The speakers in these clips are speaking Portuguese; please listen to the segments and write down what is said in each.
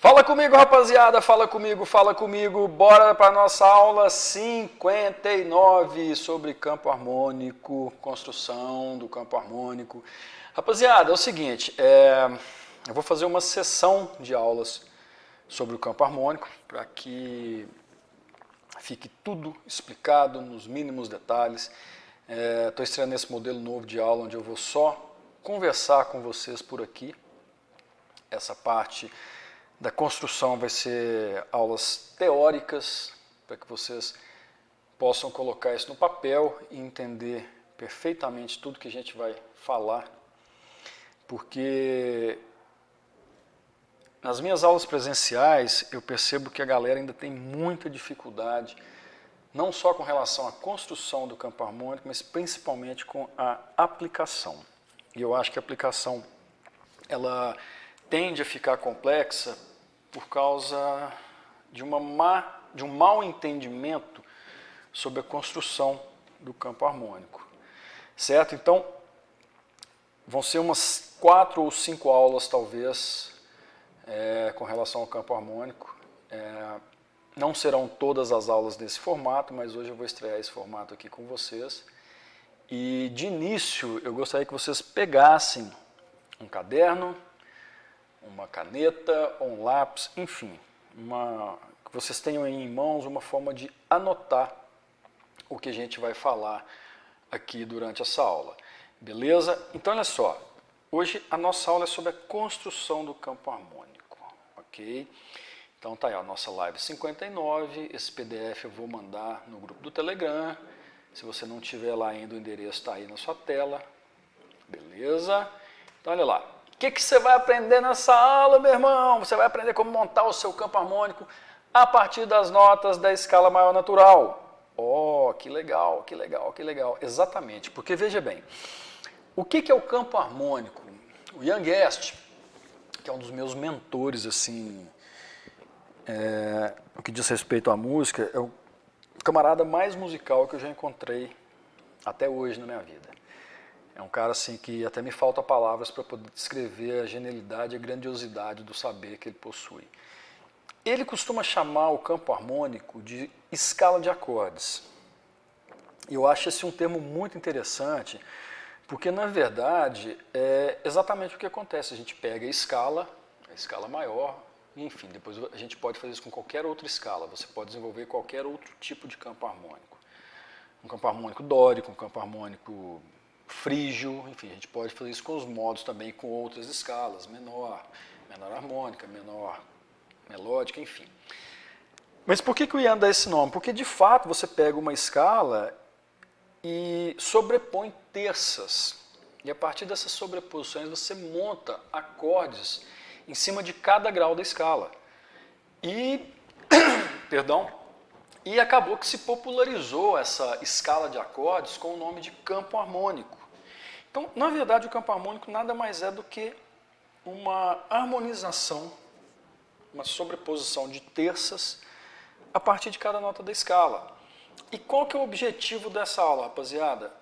Fala comigo, rapaziada, fala comigo, bora para nossa aula 59 sobre campo harmônico, construção do campo harmônico. Rapaziada, é o seguinte, eu vou fazer uma sessão de aulas sobre o campo harmônico para que fique tudo explicado nos mínimos detalhes. Estou estreando esse modelo novo de aula onde eu vou só conversar com vocês por aqui. Essa parte da construção vai ser aulas teóricas, para que vocês possam colocar isso no papel e entender perfeitamente tudo que a gente vai falar, porque nas minhas aulas presenciais eu percebo que a galera ainda tem muita dificuldade, não só com relação à construção do campo harmônico, mas principalmente com a aplicação. E eu acho que a aplicação ela tende a ficar complexa por causa de um mau entendimento sobre a construção do campo harmônico, certo? Então, vão ser umas 4 ou 5 aulas, talvez, com relação ao campo harmônico. Não serão todas as aulas nesse formato, mas hoje eu vou estrear esse formato aqui com vocês. E, de início, eu gostaria que vocês pegassem um caderno, uma caneta ou um lápis, enfim, que vocês tenham em mãos uma forma de anotar o que a gente vai falar aqui durante essa aula, beleza? Então, olha só, hoje a nossa aula é sobre a construção do campo harmônico, ok? Então tá aí a nossa live 59, esse PDF eu vou mandar no grupo do Telegram, se você não tiver lá ainda o endereço está aí na sua tela, beleza? Então olha lá. O que você vai aprender nessa aula, meu irmão? Você vai aprender como montar o seu campo harmônico a partir das notas da escala maior natural. Oh, que legal, que legal, que legal. Exatamente, porque veja bem, o que é o campo harmônico? O Jan Guest, que é um dos meus mentores, assim, no que diz respeito à música, é o camarada mais musical que eu já encontrei até hoje na minha vida. É um cara assim que até me falta palavras para poder descrever a genialidade e a grandiosidade do saber que ele possui. Ele costuma chamar o campo harmônico de escala de acordes. E eu acho esse um termo muito interessante, porque na verdade é exatamente o que acontece. A gente pega a escala maior, enfim, depois a gente pode fazer isso com qualquer outra escala. Você pode desenvolver qualquer outro tipo de campo harmônico. Um campo harmônico dórico, um campo harmônico frígio, enfim, a gente pode fazer isso com os modos também, com outras escalas, menor harmônica, menor melódica, enfim. Mas por que o Jan dá esse nome? Porque de fato você pega uma escala e sobrepõe terças, e a partir dessas sobreposições você monta acordes em cima de cada grau da escala. E, e acabou que se popularizou essa escala de acordes com o nome de campo harmônico. Então, na verdade, o campo harmônico nada mais é do que uma harmonização, uma sobreposição de terças a partir de cada nota da escala. E qual que é o objetivo dessa aula, rapaziada?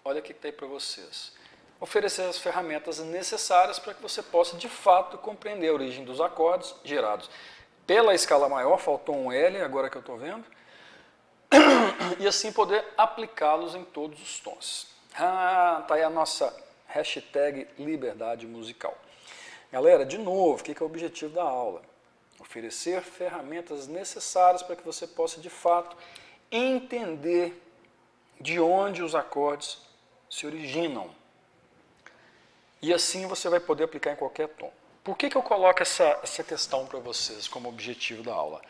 Olha o que está aí para vocês. Oferecer as ferramentas necessárias para que você possa, de fato, compreender a origem dos acordes gerados pela escala maior, faltou um L, agora que eu estou vendo, e assim poder aplicá-los em todos os tons. Tá aí a nossa hashtag liberdade musical. Galera, de novo, o que é o objetivo da aula? Oferecer ferramentas necessárias para que você possa, de fato, entender de onde os acordes se originam. E assim você vai poder aplicar em qualquer tom. Por que eu coloco essa questão para vocês como objetivo da aula?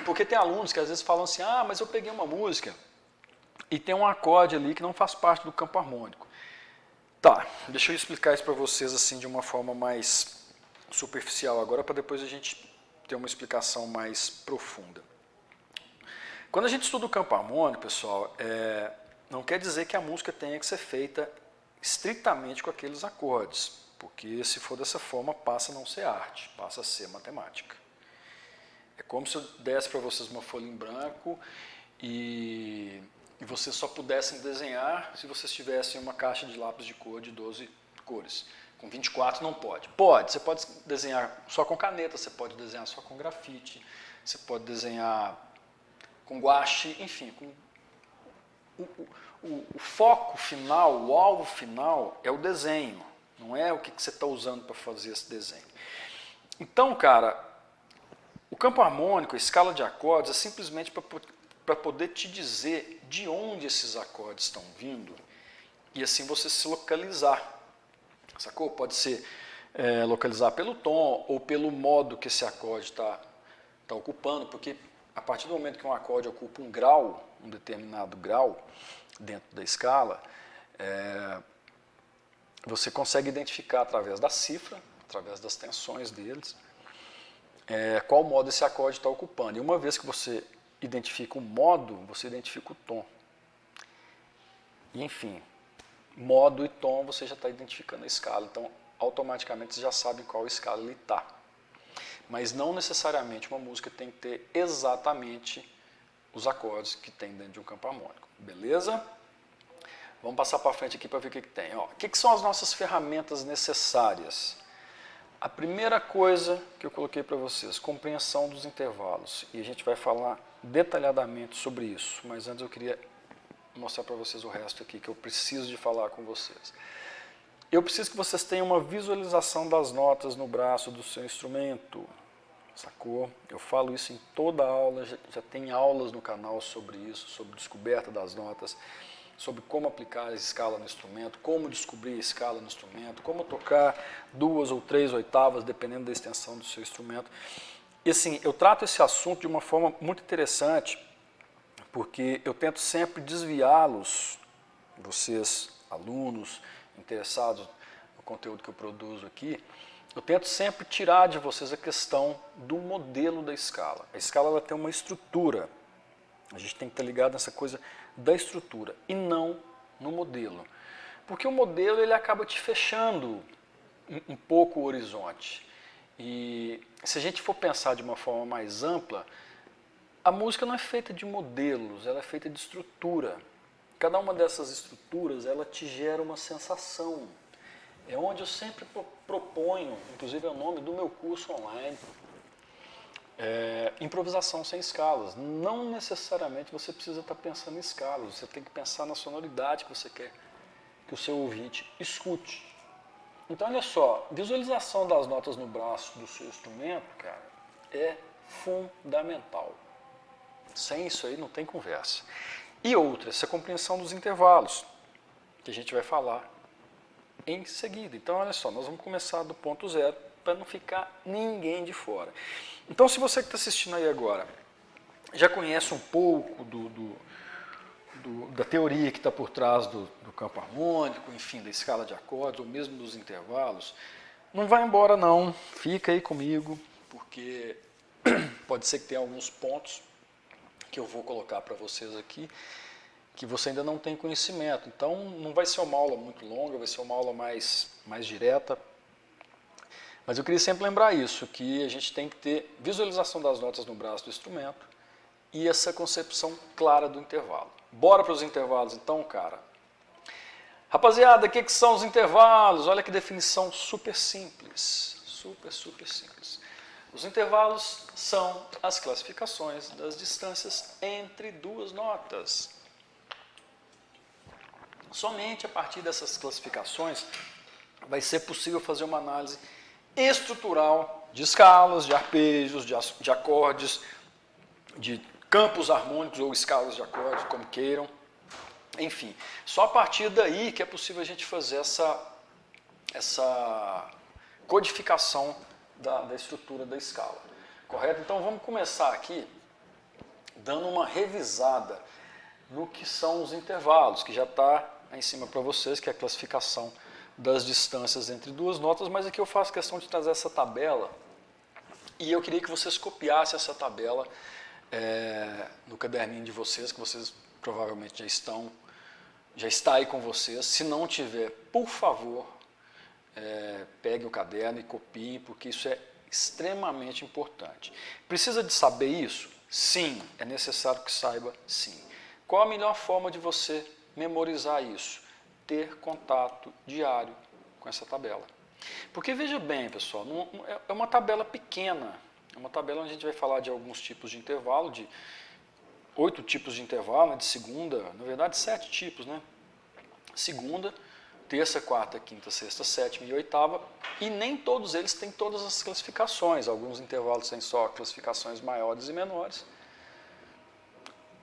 Porque tem alunos que às vezes falam assim, mas eu peguei uma música e tem um acorde ali que não faz parte do campo harmônico. Tá, deixa eu explicar isso para vocês assim de uma forma mais superficial agora, para depois a gente ter uma explicação mais profunda. Quando a gente estuda o campo harmônico, pessoal, não quer dizer que a música tenha que ser feita estritamente com aqueles acordes, porque se for dessa forma passa a não ser arte, passa a ser matemática. É como se eu desse para vocês uma folha em branco e vocês só pudessem desenhar se vocês tivessem uma caixa de lápis de cor de 12 cores. Com 24 não pode. Pode, você pode desenhar só com caneta, você pode desenhar só com grafite, você pode desenhar com guache, enfim. O foco final, o alvo final é o desenho, não é o que você está usando para fazer esse desenho. Então, cara, o campo harmônico, a escala de acordes, é simplesmente para poder te dizer de onde esses acordes estão vindo e assim você se localizar. Sacou? Pode ser localizar pelo tom ou pelo modo que esse acorde está ocupando, porque a partir do momento que um acorde ocupa um grau, um determinado grau dentro da escala, você consegue identificar através da cifra, através das tensões deles, qual modo esse acorde está ocupando. E uma vez que você identifica o modo, você identifica o tom. E, enfim, modo e tom você já está identificando a escala, então automaticamente você já sabe em qual escala ele está. Mas não necessariamente uma música tem que ter exatamente os acordes que tem dentro de um campo harmônico, beleza? Vamos passar para frente aqui para ver o que tem. Ó, o que são as nossas ferramentas necessárias? A primeira coisa que eu coloquei para vocês, compreensão dos intervalos, e a gente vai falar detalhadamente sobre isso, mas antes eu queria mostrar para vocês o resto aqui que eu preciso de falar com vocês. Eu preciso que vocês tenham uma visualização das notas no braço do seu instrumento, sacou? Eu falo isso em toda aula, já tem aulas no canal sobre isso, sobre descoberta das notas, sobre como aplicar a escala no instrumento, como descobrir a escala no instrumento, como tocar 2 ou 3 oitavas, dependendo da extensão do seu instrumento. E assim, eu trato esse assunto de uma forma muito interessante, porque eu tento sempre desviá-los, vocês, alunos, interessados no conteúdo que eu produzo aqui, eu tento sempre tirar de vocês a questão do modelo da escala. A escala ela tem uma estrutura, a gente tem que estar ligado nessa coisa da estrutura e não no modelo. Porque o modelo ele acaba te fechando um pouco o horizonte. E se a gente for pensar de uma forma mais ampla, a música não é feita de modelos, ela é feita de estrutura. Cada uma dessas estruturas, ela te gera uma sensação. É onde eu sempre proponho, inclusive é o nome do meu curso online, improvisação sem escalas. Não necessariamente você precisa estar pensando em escalas, você tem que pensar na sonoridade que você quer que o seu ouvinte escute. Então, olha só, visualização das notas no braço do seu instrumento, cara, é fundamental. Sem isso aí não tem conversa. E outra, essa compreensão dos intervalos, que a gente vai falar em seguida. Então, olha só, nós vamos começar do ponto zero, para não ficar ninguém de fora. Então, se você que está assistindo aí agora, já conhece um pouco da teoria que está por trás do campo harmônico, enfim, da escala de acordes, ou mesmo dos intervalos, não vai embora não, fica aí comigo, porque pode ser que tenha alguns pontos que eu vou colocar para vocês aqui, que você ainda não tem conhecimento. Então, não vai ser uma aula muito longa, vai ser uma aula mais direta. Mas eu queria sempre lembrar isso, que a gente tem que ter visualização das notas no braço do instrumento e essa concepção clara do intervalo. Bora para os intervalos então, cara. Rapaziada, o que são os intervalos? Olha que definição super simples. Super simples. Os intervalos são as classificações das distâncias entre duas notas. Somente a partir dessas classificações vai ser possível fazer uma análise estrutural de escalas, de arpejos, de acordes, de campos harmônicos ou escalas de acordes, como queiram. Enfim, só a partir daí que é possível a gente fazer essa codificação da estrutura da escala. Correto? Então vamos começar aqui dando uma revisada no que são os intervalos, que já está aí em cima para vocês, que é a classificação das distâncias entre duas notas, mas aqui eu faço questão de trazer essa tabela e eu queria que vocês copiassem essa tabela no caderninho de vocês, que vocês provavelmente já está aí com vocês. Se não tiver, por favor, pegue o caderno e copiem, porque isso é extremamente importante. Precisa de saber isso? Sim, é necessário que saiba, sim. Qual a melhor forma de você memorizar isso? Ter contato diário com essa tabela. Porque veja bem, pessoal, é uma tabela pequena, é uma tabela onde a gente vai falar de alguns tipos de intervalo, de 8 tipos de intervalo, né, de segunda, na verdade 7 tipos, né? Segunda, terça, quarta, quinta, sexta, sétima e oitava, e nem todos eles têm todas as classificações, alguns intervalos têm só classificações maiores e menores.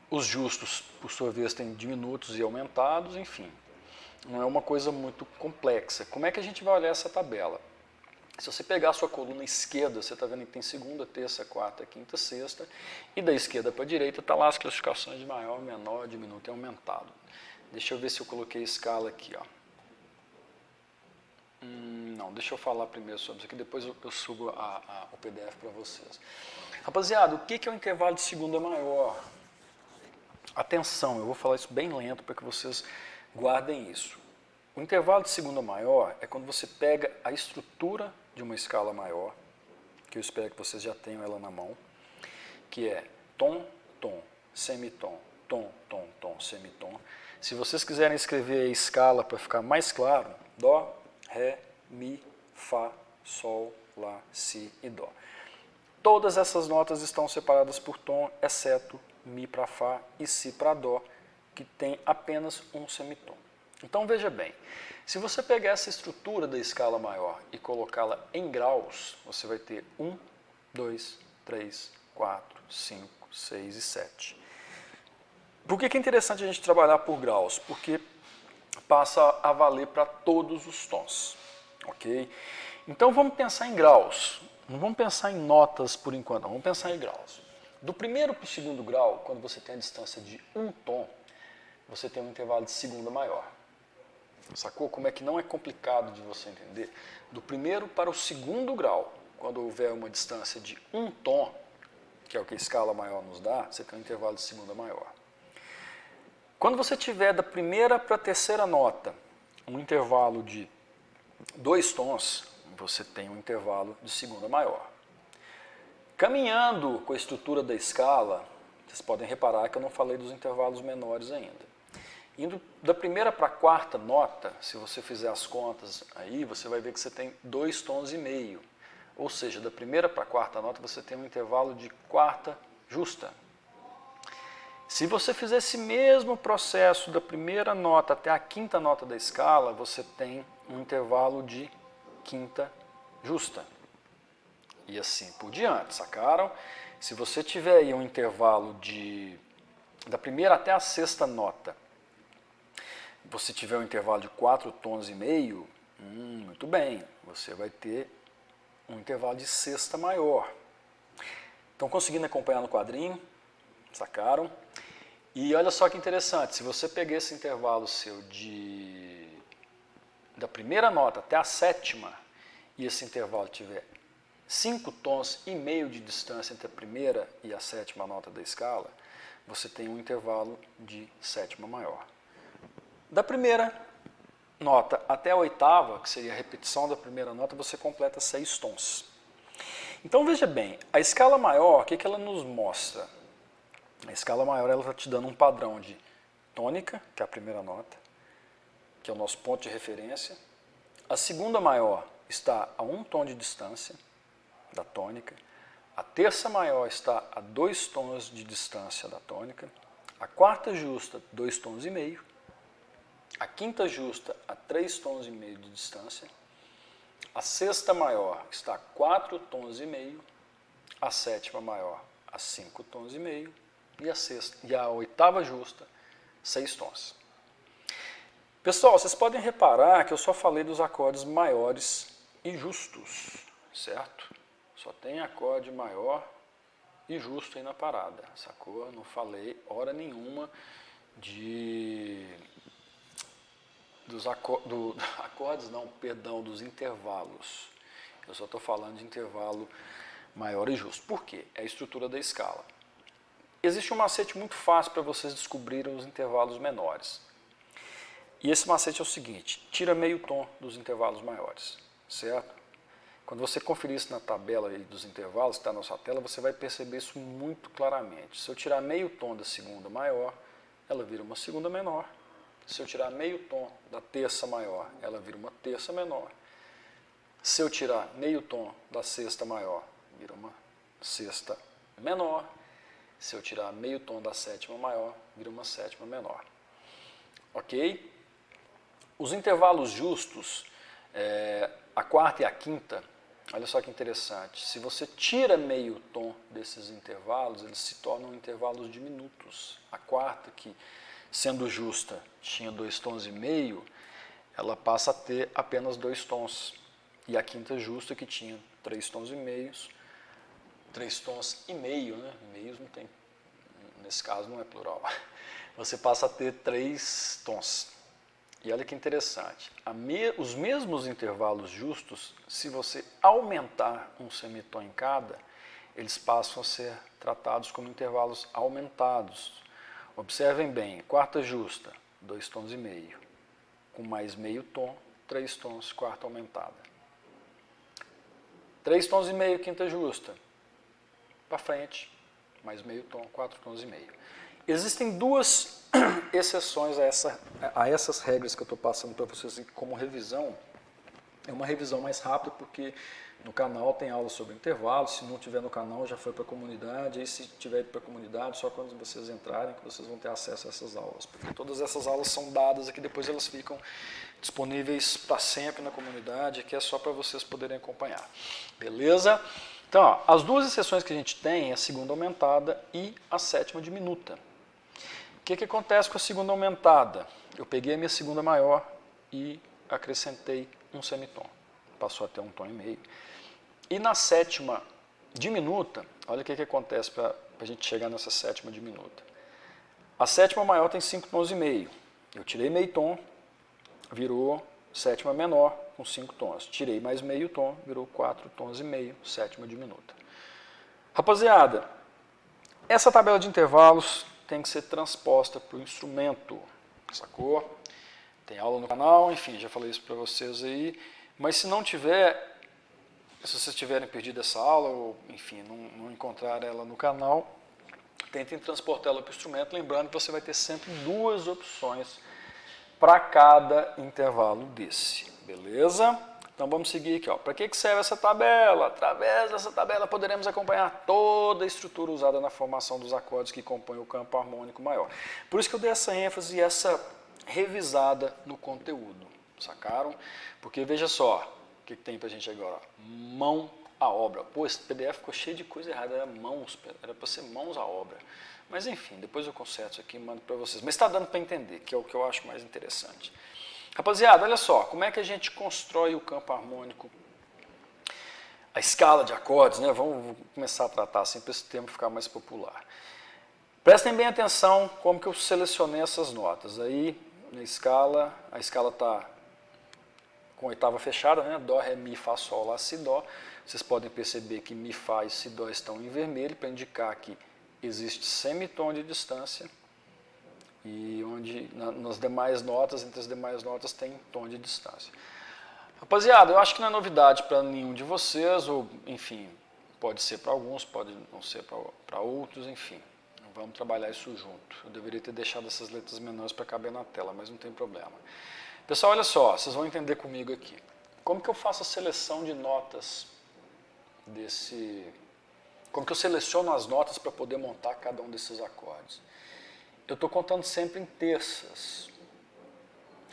Os justos, por sua vez, têm diminutos e aumentados, enfim. Não é uma coisa muito complexa. Como é que a gente vai olhar essa tabela? Se você pegar a sua coluna esquerda, você está vendo que tem segunda, terça, quarta, quinta, sexta, e da esquerda para a direita está lá as classificações de maior, menor, diminuto e aumentado. Deixa eu ver se eu coloquei escala aqui, ó. Não, deixa eu falar primeiro sobre isso aqui, depois eu subo o PDF para vocês. Rapaziada, o que é o intervalo de segunda maior? Atenção, eu vou falar isso bem lento para que vocês guardem isso. O intervalo de segunda maior é quando você pega a estrutura de uma escala maior, que eu espero que vocês já tenham ela na mão, que é tom, tom, semitom, tom, tom, tom, semitom. Se vocês quiserem escrever a escala para ficar mais claro, dó, ré, mi, fá, sol, lá, si e dó. Todas essas notas estão separadas por tom, exceto mi para fá e si para dó, que tem apenas um semitom. Então veja bem, se você pegar essa estrutura da escala maior e colocá-la em graus, você vai ter 1, 2, 3, 4, 5, 6 e 7. Por que é interessante a gente trabalhar por graus? Porque passa a valer para todos os tons, ok? Então vamos pensar em graus, não vamos pensar em notas por enquanto, não, vamos pensar em graus. Do primeiro para o segundo grau, quando você tem a distância de um tom, você tem um intervalo de segunda maior. Sacou? Como é que não é complicado de você entender? Do primeiro para o segundo grau, quando houver uma distância de um tom, que é o que a escala maior nos dá, você tem um intervalo de segunda maior. Quando você tiver da primeira para a terceira nota, um intervalo de 2 tons, você tem um intervalo de segunda maior. Caminhando com a estrutura da escala, vocês podem reparar que eu não falei dos intervalos menores ainda. Indo da primeira para a quarta nota, se você fizer as contas aí, você vai ver que você tem 2 tons e meio. Ou seja, da primeira para a quarta nota você tem um intervalo de quarta justa. Se você fizer esse mesmo processo da primeira nota até a quinta nota da escala, você tem um intervalo de quinta justa. E assim por diante, sacaram? Se você tiver aí um intervalo da primeira até a sexta nota, você tiver um intervalo de 4 tons e meio, muito bem, você vai ter um intervalo de sexta maior. Estão conseguindo acompanhar no quadrinho? Sacaram? E olha só que interessante, se você pegar esse intervalo seu da primeira nota até a sétima, e esse intervalo tiver 5 tons e meio de distância entre a primeira e a sétima nota da escala, você tem um intervalo de sétima maior. Da primeira nota até a oitava, que seria a repetição da primeira nota, você completa 6 tons. Então veja bem, a escala maior, o que ela nos mostra? A escala maior está te dando um padrão de tônica, que é a primeira nota, que é o nosso ponto de referência. A segunda maior está a 1 tom de distância da tônica. A terça maior está a 2 tons de distância da tônica. A quarta justa, 2 tons e meio. A quinta justa, a 3 tons e meio de distância. A sexta maior está a 4 tons e meio. A sétima maior, a 5 tons e meio. E a oitava justa, 6 tons. Pessoal, vocês podem reparar que eu só falei dos acordes maiores e justos, certo? Só tem acorde maior e justo aí na parada, sacou? Não falei hora nenhuma dos acordes, não, perdão, dos intervalos. Eu só estou falando de intervalo maior e justo. Por quê? É a estrutura da escala. Existe um macete muito fácil para vocês descobrirem os intervalos menores. E esse macete é o seguinte, tira meio tom dos intervalos maiores, certo? Quando você conferir isso na tabela aí dos intervalos que está na sua tela, você vai perceber isso muito claramente. Se eu tirar meio tom da segunda maior, ela vira uma segunda menor. Se eu tirar meio tom da terça maior, ela vira uma terça menor. Se eu tirar meio tom da sexta maior, vira uma sexta menor. Se eu tirar meio tom da sétima maior, vira uma sétima menor. Ok? Os intervalos justos, a quarta e a quinta, olha só que interessante. Se você tira meio tom desses intervalos, eles se tornam intervalos diminutos. A quarta, que sendo justa tinha 2 tons e meio, ela passa a ter apenas 2 tons. E a quinta justa, que tinha 3 tons e meios, 3 tons e meio, né? Meios não tem, nesse caso não é plural. Você passa a ter 3 tons. E olha que interessante, os mesmos intervalos justos, se você aumentar um semitom em cada, eles passam a ser tratados como intervalos aumentados. Observem bem, quarta justa, 2 tons e meio, com mais meio tom, 3 tons, quarta aumentada. 3 tons e meio, quinta justa, para frente, mais meio tom, 4 tons e meio. Existem duas exceções a essas regras que eu estou passando para vocês como revisão. É uma revisão mais rápida porque no canal tem aula sobre intervalos. Se não tiver no canal, já foi para a comunidade. E se tiver para a comunidade, só quando vocês entrarem que vocês vão ter acesso a essas aulas. Porque todas essas aulas são dadas aqui, depois elas ficam disponíveis para sempre na comunidade, que é só para vocês poderem acompanhar. Beleza? Então, ó, as duas exceções que a gente tem é a segunda aumentada e a sétima diminuta. O que acontece com a segunda aumentada? Eu peguei a minha segunda maior e acrescentei um semitom. Passou a ter 1 tom e meio. E na sétima diminuta, olha o que acontece para a gente chegar nessa sétima diminuta. A sétima maior tem 5 tons e meio. Eu tirei meio tom, virou sétima menor com 5 tons. Tirei mais meio tom, virou 4 tons e meio, sétima diminuta. Rapaziada, essa tabela de intervalos tem que ser transposta para o instrumento, sacou? Tem aula no canal, enfim, já falei isso para vocês aí. Mas se não tiver, se vocês tiverem perdido essa aula, ou enfim, não encontrar ela no canal, tentem transportar ela para o instrumento, lembrando que você vai ter sempre 2 opções para cada intervalo desse, beleza? Então vamos seguir aqui, ó. Para que serve essa tabela? Através dessa tabela poderemos acompanhar toda a estrutura usada na formação dos acordes que compõem o campo harmônico maior. Por isso que eu dei essa ênfase e essa revisada no conteúdo, sacaram? Porque veja só, o que tem pra gente agora? Mão à obra. Pô, esse PDF ficou cheio de coisa errada, era para ser mãos à obra. Mas enfim, depois eu conserto isso aqui e mando para vocês. Mas está dando para entender, que é o que eu acho mais interessante. Rapaziada, olha só, como é que a gente constrói o campo harmônico, a escala de acordes, né? Vamos começar a tratar assim para esse termo ficar mais popular. Prestem bem atenção como que eu selecionei essas notas. Aí, na escala, a escala está com a oitava fechada, né? Dó, Ré, Mi, Fá, Sol, Lá, Si, Dó. Vocês podem perceber que Mi, Fá e Si, Dó estão em vermelho para indicar que existe semitom de distância. E onde nas demais notas, entre as demais notas, tem tom de distância. Rapaziada, eu acho que não é novidade para nenhum de vocês, ou enfim, pode ser para alguns, pode não ser para outros, enfim. Vamos trabalhar isso junto. Eu deveria ter deixado essas letras menores para caber na tela, mas não tem problema. Pessoal, olha só, vocês vão entender comigo aqui. Como que eu faço a seleção de notas desse... Como que eu seleciono as notas para poder montar cada um desses acordes? Eu estou contando sempre em terças.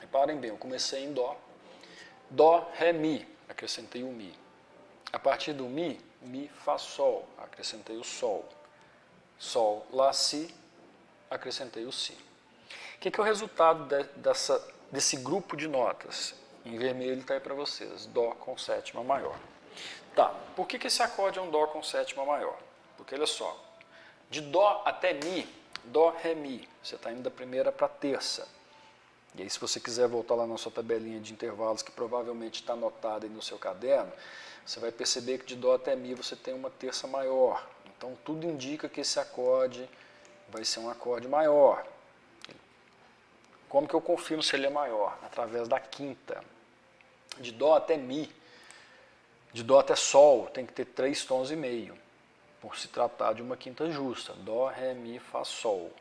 Reparem bem, eu comecei em Dó. Dó, Ré, Mi, acrescentei o Mi. A partir do Mi, Mi, Fá, Sol, acrescentei o Sol. Sol, Lá, Si, acrescentei o Si. O que é o resultado desse grupo de notas? Em vermelho está aí para vocês, Dó com sétima maior. Tá, por que esse acorde é um Dó com sétima maior? Porque olha só, de Dó até Mi, Dó, Ré, Mi, você está indo da primeira para a terça. E aí se você quiser voltar lá na sua tabelinha de intervalos, que provavelmente está anotada aí no seu caderno, você vai perceber que de Dó até Mi você tem uma terça maior. Então tudo indica que esse acorde vai ser um acorde maior. Como que eu confirmo se ele é maior? Através da quinta. De Dó até Mi, de Dó até Sol, tem que ter 3 tons e meio, por se tratar de uma quinta justa. Dó, Ré, Mi, Fá, Sol.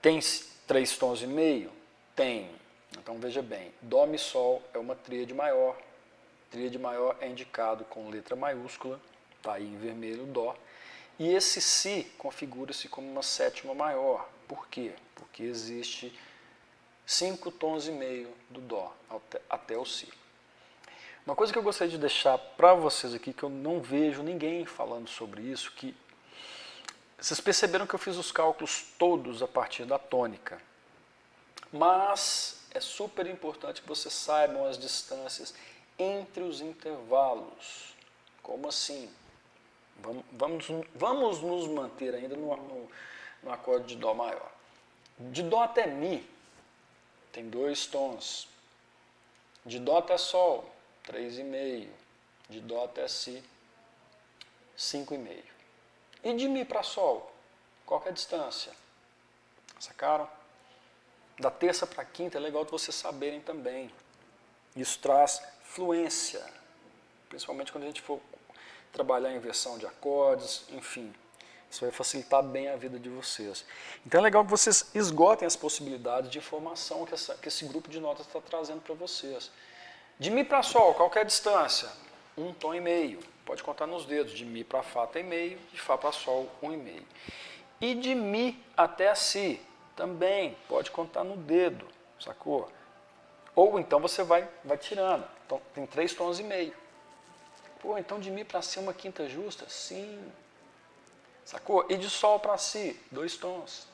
Tem 3 tons e meio? Tem. Então veja bem, Dó, Mi, Sol é uma tríade maior. Tríade maior é indicado com letra maiúscula, está aí em vermelho, Dó. E esse Si configura-se como uma sétima maior. Por quê? Porque existe 5 tons e meio do Dó até o Si. Uma coisa que eu gostaria de deixar para vocês aqui, que eu não vejo ninguém falando sobre isso, que vocês perceberam que eu fiz os cálculos todos a partir da tônica. Mas é super importante que vocês saibam as distâncias entre os intervalos. Como assim? Vamos nos manter ainda no acorde de Dó maior. De Dó até Mi tem 2 tons. De Dó até Sol, 3,5. De Dó até Si, 5,5. E de Mi para Sol, qual que é a distância? Sacaram? Da terça para quinta é legal de vocês saberem também. Isso traz fluência, principalmente quando a gente for trabalhar em inversão de acordes, enfim. Isso vai facilitar bem a vida de vocês. Então é legal que vocês esgotem as possibilidades de informação que esse grupo de notas está trazendo para vocês. De Mi para Sol, qual que é a distância? 1 tom e meio. Pode contar nos dedos. De Mi para Fá tem meio, de Fá para Sol, 1,5. E de Mi até Si, também pode contar no dedo, sacou? Ou então você vai tirando. Então tem 3 tons e meio. Pô, então de Mi para Si uma quinta justa? Sim. Sacou? E de Sol para Si, 2 tons.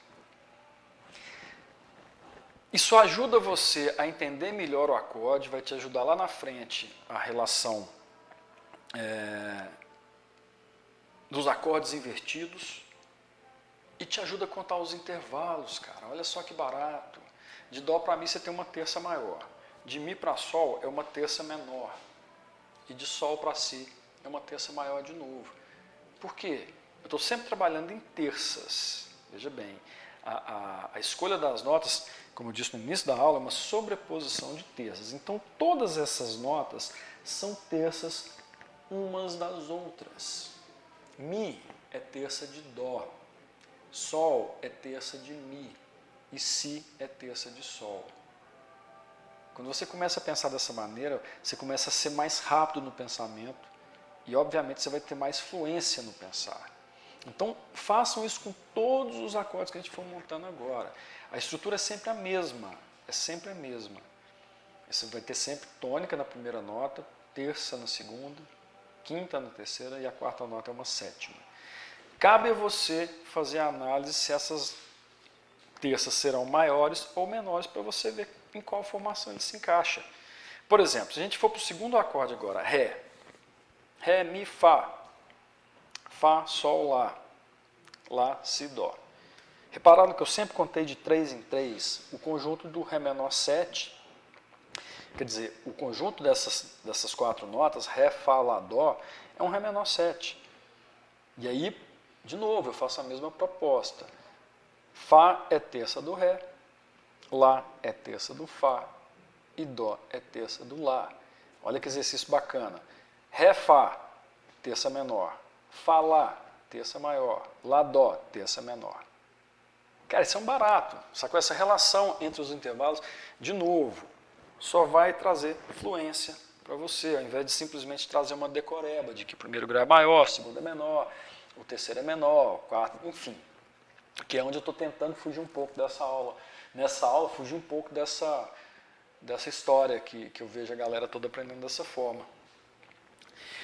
Isso ajuda você a entender melhor o acorde, vai te ajudar lá na frente a relação dos acordes invertidos e te ajuda a contar os intervalos, cara. Olha só que barato. De Dó para Mi você tem uma terça maior. De Mi para Sol é uma terça menor. E de Sol para Si é uma terça maior de novo. Por quê? Eu estou sempre trabalhando em terças. Veja bem, a escolha das notas, como eu disse no início da aula, é uma sobreposição de terças. Então todas essas notas são terças umas das outras. Mi é terça de Dó. Sol é terça de Mi e Si é terça de Sol. Quando você começa a pensar dessa maneira, você começa a ser mais rápido no pensamento e, obviamente, você vai ter mais fluência no pensar. Então, façam isso com todos os acordes que a gente for montando agora. A estrutura é sempre a mesma, Você vai ter sempre tônica na primeira nota, terça na segunda, quinta na terceira e a quarta nota é uma sétima. Cabe a você fazer a análise se essas terças serão maiores ou menores para você ver em qual formação ele se encaixa. Por exemplo, se a gente for para o segundo acorde agora, Ré. Ré, Mi, Fá. Fá, Sol, Lá. Lá, Si, Dó. Repararam que eu sempre contei de 3 em 3 o conjunto do Ré menor 7, quer dizer, o conjunto dessas 4 notas, Ré, Fá, Lá, Dó, é um Ré menor 7. E aí, de novo, eu faço a mesma proposta. Fá é terça do Ré, Lá é terça do Fá e Dó é terça do Lá. Olha que exercício bacana. Ré, Fá, terça menor. Fá, Lá, terça maior. Lá, Dó, terça menor. Cara, isso é um barato. Sacou? Essa relação entre os intervalos, de novo, só vai trazer fluência para você, ao invés de simplesmente trazer uma decoreba de que o primeiro grau é maior, o segundo é menor, o terceiro é menor, o quarto, enfim. Que é onde eu estou tentando fugir um pouco dessa aula. Nessa aula, fugir um pouco dessa história que eu vejo a galera toda aprendendo dessa forma.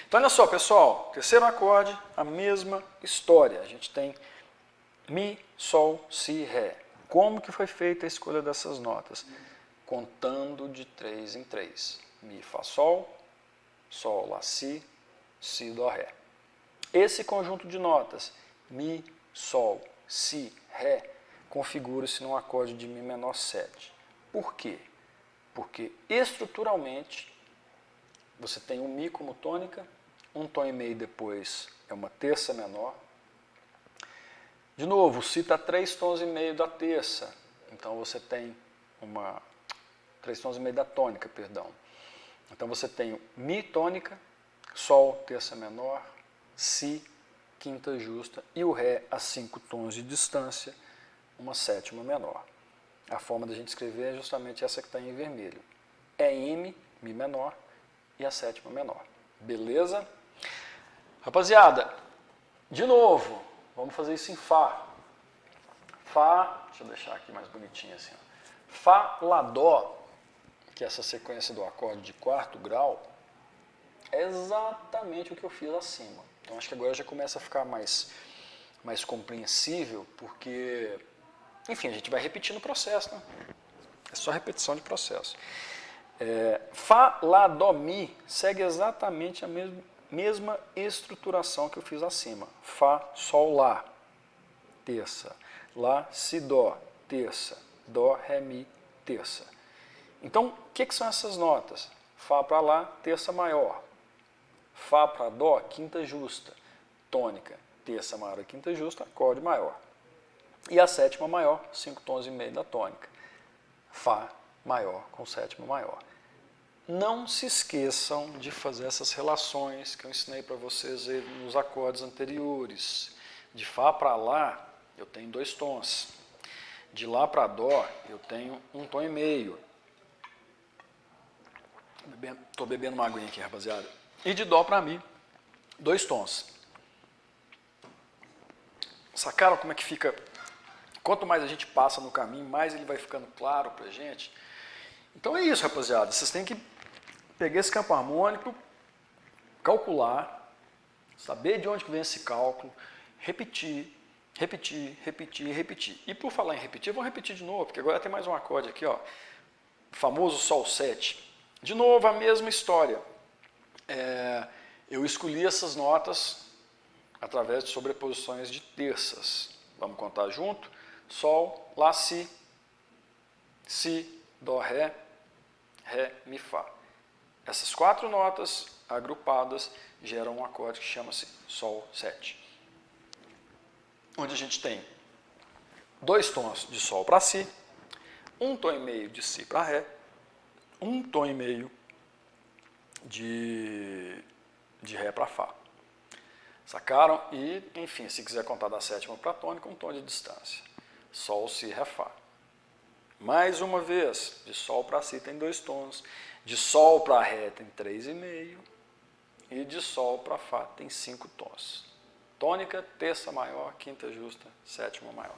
Então, olha só, pessoal, terceiro acorde, a mesma história. A gente tem Mi, Sol, Si, Ré. Como que foi feita a escolha dessas notas? Contando de 3 em 3. Mi, Fá, Sol, Sol, Lá, Si, Si, Dó, Ré. Esse conjunto de notas, Mi, Sol, Si, Ré, configura-se num acorde de Mi menor 7. Por quê? Porque estruturalmente você tem um Mi como tônica, um tom e meio depois é uma terça menor. De novo, o Si está 3 tons e meio da terça, então você tem 3 tons e meio da tônica, perdão. Então você tem Mi tônica, Sol terça menor, Si quinta justa e o Ré a 5 tons de distância, uma sétima menor. A forma da gente escrever é justamente essa que está em vermelho. É M, Mi menor, e a sétima menor. Beleza? Rapaziada, de novo, vamos fazer isso em Fá. Fá, deixa eu deixar aqui mais bonitinho assim. Ó. Fá, Lá, Dó, que é essa sequência do acorde de quarto grau, é exatamente o que eu fiz acima. Então acho que agora já começa a ficar mais compreensível, porque, enfim, a gente vai repetindo o processo, né? É só repetição de processo. Fá, Lá, Dó, Mi segue exatamente a mesma estruturação que eu fiz acima. Fá, Sol, Lá, terça. Lá, Si, Dó, terça. Dó, Ré, Mi, terça. Então, o que são essas notas? Fá para Lá, terça maior. Fá para Dó, quinta justa. Tônica, terça maior e quinta justa, acorde maior. E a sétima maior, 5 tons e meio da tônica. Fá maior com sétima maior. Não se esqueçam de fazer essas relações que eu ensinei para vocês nos acordes anteriores. De Fá para Lá, eu tenho 2 tons. De Lá para Dó, eu tenho 1 tom e meio. Estou bebendo uma aguinha aqui, rapaziada. E de Dó para Mi, 2 tons. Sacaram como é que fica? Quanto mais a gente passa no caminho, mais ele vai ficando claro para a gente. Então é isso, rapaziada. Vocês têm que pegar esse campo harmônico, calcular, saber de onde que vem esse cálculo, repetir, repetir, repetir, repetir. E por falar em repetir, vamos repetir de novo, porque agora tem mais um acorde aqui, ó, o famoso Sol 7. De novo, a mesma história. Eu escolhi essas notas através de sobreposições de terças. Vamos contar junto? Sol, Lá, Si, Si, Dó, Ré, Ré, Mi, Fá. Essas 4 notas agrupadas geram um acorde que chama-se Sol 7. Onde a gente tem 2 tons de Sol para Si, 1 tom e meio de Si para Ré, 1 tom e meio de Ré para Fá. Sacaram? E, enfim, se quiser contar da sétima para a tônica, 1 tom de distância. Sol, Si, Ré, Fá. Mais uma vez, de Sol para Si tem 2 tons, de Sol para Ré tem 3,5 e de Sol para Fá tem 5 tons. Tônica, terça maior, quinta justa, sétima maior.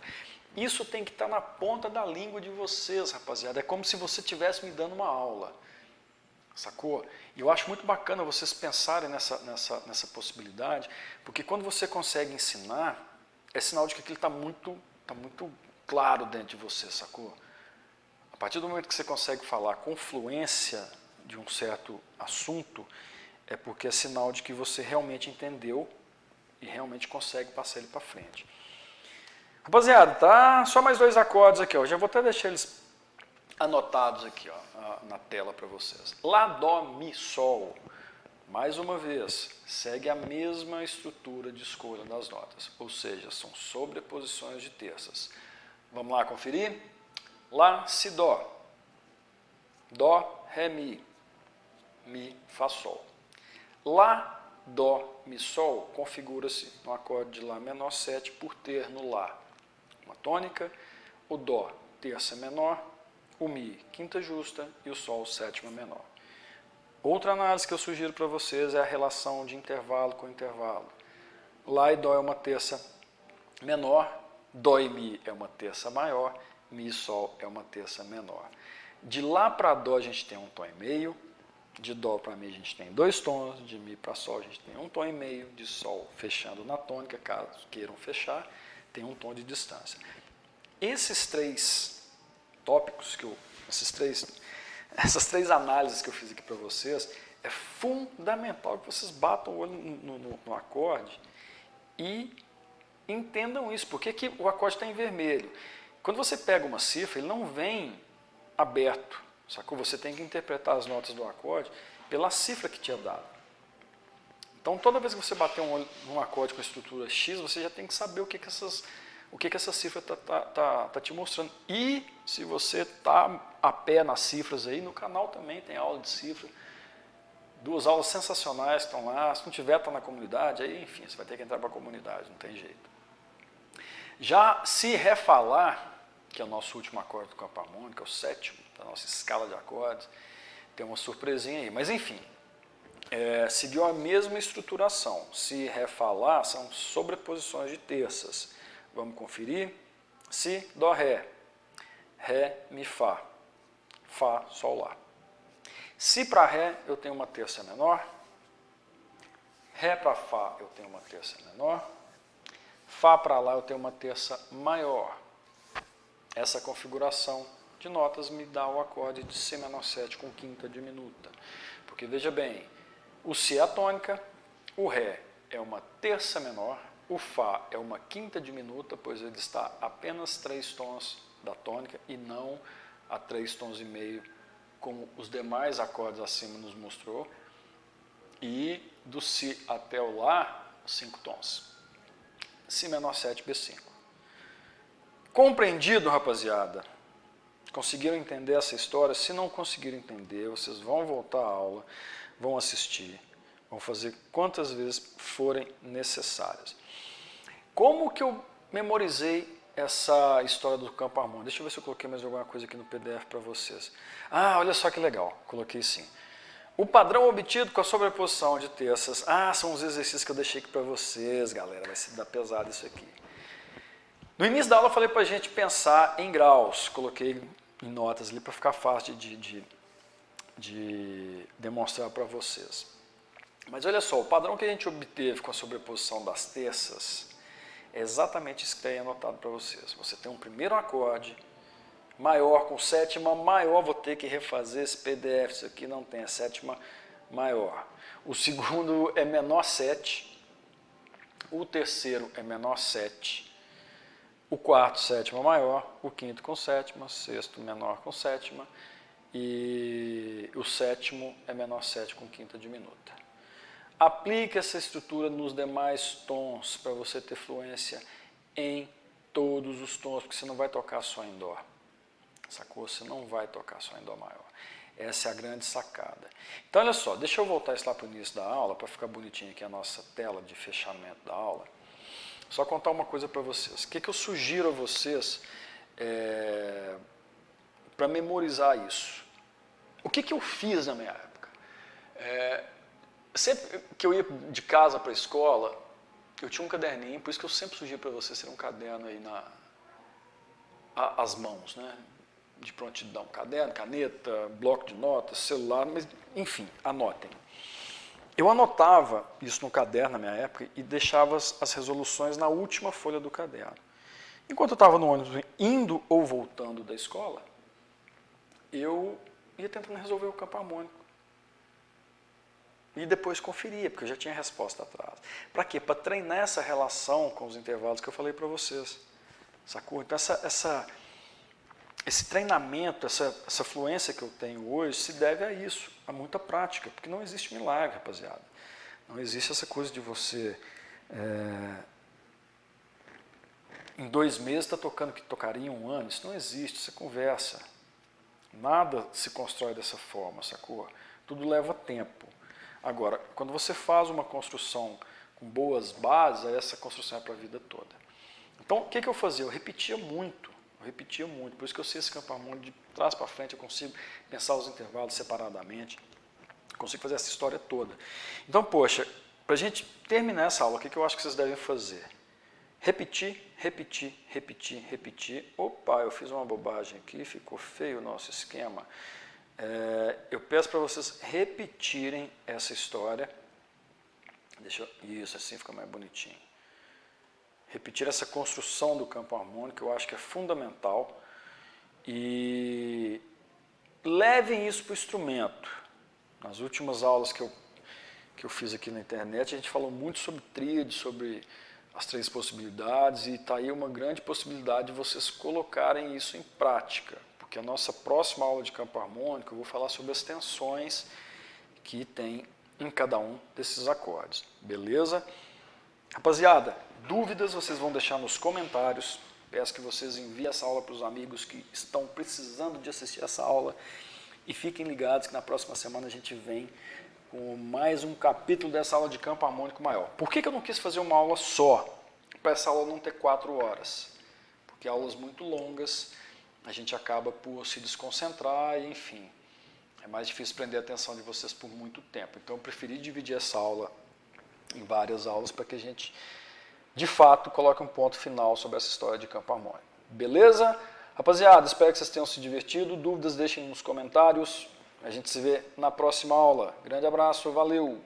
Isso tem que estar na ponta da língua de vocês, rapaziada. É como se você estivesse me dando uma aula. Sacou? E eu acho muito bacana vocês pensarem nessa possibilidade, porque quando você consegue ensinar, é sinal de que aquilo está muito claro dentro de você, sacou? A partir do momento que você consegue falar com fluência de um certo assunto, é porque é sinal de que você realmente entendeu e realmente consegue passar ele para frente. Rapaziada, tá só mais 2 acordes aqui, ó. Eu já vou até deixar eles anotados aqui, ó, na tela para vocês. Lá, Dó, Mi, Sol. Mais uma vez, segue a mesma estrutura de escolha das notas, ou seja, são sobreposições de terças. Vamos lá conferir? Lá, Si, Dó. Dó, Ré, Mi. Mi, Fá, Sol. Lá, Dó, Mi, Sol configura-se no acorde de Lá menor 7 por ter no Lá uma tônica, o Dó, terça menor, o Mi, quinta justa e o Sol, sétima menor. Outra análise que eu sugiro para vocês é a relação de intervalo com intervalo. Lá e Dó é uma terça menor, Dó e Mi é uma terça maior, Mi e Sol é uma terça menor. De Lá para Dó a gente tem 1 tom e meio, de Dó para Mi a gente tem 2 tons, de Mi para Sol a gente tem 1 tom e meio, de Sol fechando na tônica, caso queiram fechar, tem 1 tom de distância. Esses 3 tópicos, essas 3 análises que eu fiz aqui para vocês, é fundamental que vocês batam o olho no acorde e entendam isso. Por que o acorde está em vermelho? Quando você pega uma cifra, ele não vem aberto, sacou? Você tem que interpretar as notas do acorde pela cifra que tinha dado. Então, toda vez que você bater um olho num acorde com estrutura X, você já tem que saber o que essa cifra está te mostrando. E se você está a pé nas cifras aí, no canal também tem aula de cifra. 2 aulas sensacionais que estão lá. Se não tiver, está na comunidade. Aí, enfim, você vai ter que entrar para a comunidade, não tem jeito. Já Si, Ré, Fá, Lá, que é o nosso último acorde do campo harmônico, é o 7º da nossa escala de acordes, tem uma surpresinha aí. Mas, enfim, seguiu a mesma estruturação. Si, Ré, Fá, Lá são sobreposições de terças. Vamos conferir? Si, Dó, Ré. Ré, Mi, Fá. Fá, Sol, Lá. Si para Ré eu tenho uma terça menor. Ré para Fá eu tenho uma terça menor. Fá para Lá eu tenho uma terça maior. Essa configuração de notas me dá o acorde de Si menor 7 com quinta diminuta. Porque veja bem, o Si é a tônica, o Ré é uma terça menor, o Fá é uma quinta diminuta, pois ele está apenas 3 tons da tônica e não a 3 tons e meio, como os demais acordes acima nos mostrou. E do Si até o Lá, 5 tons. Si menor 7, B5. Compreendido, rapaziada? Conseguiram entender essa história? Se não conseguiram entender, vocês vão voltar à aula, vão assistir, vão fazer quantas vezes forem necessárias. Como que eu memorizei essa história do campo harmônico? Deixa eu ver se eu coloquei mais alguma coisa aqui no PDF para vocês. Ah, olha só que legal, coloquei sim. O padrão obtido com a sobreposição de terças. Ah, são os exercícios que eu deixei aqui para vocês, galera, vai se dar pesado isso aqui. No início da aula eu falei para a gente pensar em graus, coloquei em notas ali para ficar fácil de demonstrar para vocês. Mas olha só, o padrão que a gente obteve com a sobreposição das terças é exatamente isso que está aí anotado para vocês. Você tem um primeiro acorde maior com sétima maior, vou ter que refazer esse PDF, isso aqui não tem a sétima maior. O segundo é menor 7, o terceiro é menor 7, o quarto sétima maior, o quinto com sétima, o sexto menor com sétima e o sétimo é menor 7 com quinta diminuta. Aplique essa estrutura nos demais tons para você ter fluência em todos os tons, porque você não vai tocar só em Dó. Sacou? Você não vai tocar só em Dó maior. Essa é a grande sacada. Então, olha só, deixa eu voltar isso lá para o início da aula, para ficar bonitinho aqui a nossa tela de fechamento da aula. Só contar uma coisa para vocês. O que eu sugiro a vocês para memorizar isso? O que eu fiz na minha época? Sempre que eu ia de casa para a escola, eu tinha um caderninho, por isso que eu sempre sugiro para vocês ter um caderno aí às mãos, né? De prontidão, caderno, caneta, bloco de notas, celular, mas enfim, anotem. Eu anotava isso no caderno na minha época e deixava as resoluções na última folha do caderno. Enquanto eu estava no ônibus indo ou voltando da escola, eu ia tentando resolver o campo harmônico. E depois conferia, porque eu já tinha a resposta atrás. Para quê? Para treinar essa relação com os intervalos que eu falei para vocês. Sacou? Então esse treinamento, essa fluência que eu tenho hoje se deve a isso, a muita prática, porque não existe milagre, rapaziada. Não existe essa coisa de você, em 2 meses, estar tocando que tocaria em 1 ano. Isso não existe, isso é conversa. Nada se constrói dessa forma, sacou? Tudo leva tempo. Agora, quando você faz uma construção com boas bases, aí essa construção é para a vida toda. Então, o que eu fazia? Eu repetia muito. Por isso que eu sei esse campo harmônico de trás para frente, eu consigo pensar os intervalos separadamente, consigo fazer essa história toda. Então, poxa, para a gente terminar essa aula, o que eu acho que vocês devem fazer? Repetir. Opa, eu fiz uma bobagem aqui, ficou feio o nosso esquema. Eu peço para vocês repetirem essa história. Isso, assim fica mais bonitinho. Repetir essa construção do campo harmônico, eu acho que é fundamental. E levem isso para o instrumento. Nas últimas aulas que eu fiz aqui na internet, a gente falou muito sobre tríade, sobre as 3 possibilidades, e está aí uma grande possibilidade de vocês colocarem isso em prática. Porque a nossa próxima aula de campo harmônico, eu vou falar sobre as tensões que tem em cada um desses acordes. Beleza? Rapaziada, dúvidas vocês vão deixar nos comentários. Peço que vocês enviem essa aula para os amigos que estão precisando de assistir essa aula. E fiquem ligados que na próxima semana a gente vem com mais um capítulo dessa aula de campo harmônico maior. Por que eu não quis fazer uma aula só? Para essa aula não ter 4 horas. Porque aulas muito longas, a gente acaba por se desconcentrar e, enfim, é mais difícil prender a atenção de vocês por muito tempo. Então eu preferi dividir essa aula em várias aulas para que a gente, de fato, coloque um ponto final sobre essa história de campo harmônico. Beleza? Rapaziada, espero que vocês tenham se divertido. Dúvidas deixem nos comentários. A gente se vê na próxima aula. Grande abraço, valeu!